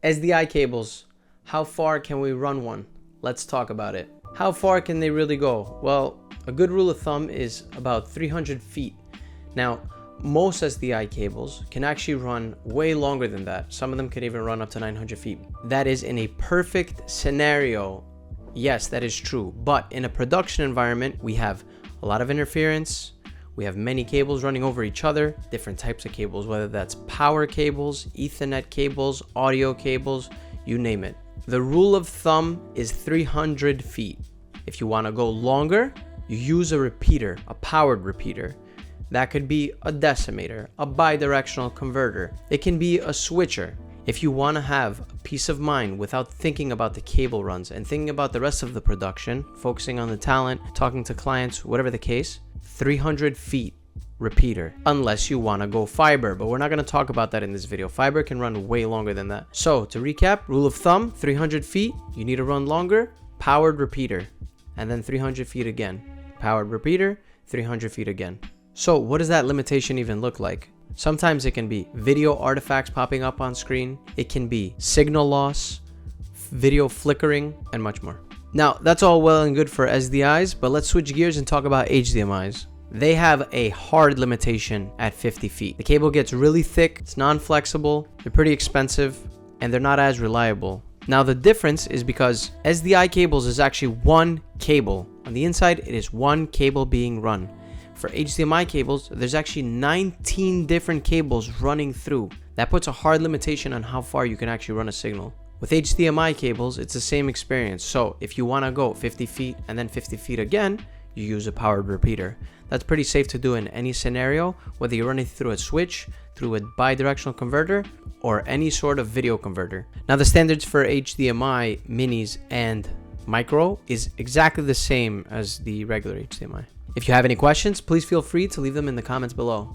SDI cables, how far can we run one? Let's talk about it. How far can they really go? Well, a good rule of thumb is about 300 feet. Now, most SDI cables can actually run way longer than that. Some of them could even run up to 900 feet. That is in a perfect scenario. Yes, that is true. But in a production environment, we have a lot of interference. We have many cables running over each other, different types of cables, whether that's power cables, Ethernet cables, audio cables, you name it. The rule of thumb is 300 feet. If you want to go longer, you use a repeater, a powered repeater. That could be a decimator, a bidirectional converter. It can be a switcher. If you want to have peace of mind without thinking about the cable runs and thinking about the rest of the production, focusing on the talent, talking to clients, whatever the case, 300 feet repeater, unless you want to go fiber, but we're not going to talk about that in this video. Fiber can run way longer than that. So to recap, rule of thumb, 300 feet, you need to run longer, powered repeater, and then 300 feet again, powered repeater, 300 feet again. So what does that limitation even look like? Sometimes it can be video artifacts popping up on screen. It can be signal loss, video flickering, and much more. Now, that's all well and good for SDIs, but let's switch gears and talk about HDMIs. They have a hard limitation at 50 feet. The cable gets really thick, it's non-flexible, they're pretty expensive, and they're not as reliable. Now, the difference is because SDI cables is actually one cable. On the inside, it is one cable being run. For HDMI cables, there's actually 19 different cables running through. That puts a hard limitation on how far you can actually run a signal. With HDMI cables, it's the same experience. So if you want to go 50 feet and then 50 feet again, you use a powered repeater. That's pretty safe to do in any scenario, whether you're running through a switch, through a bidirectional converter, or any sort of video converter. Now, the standards for HDMI minis and micro is exactly the same as the regular HDMI. If you have any questions, please feel free to leave them in the comments below.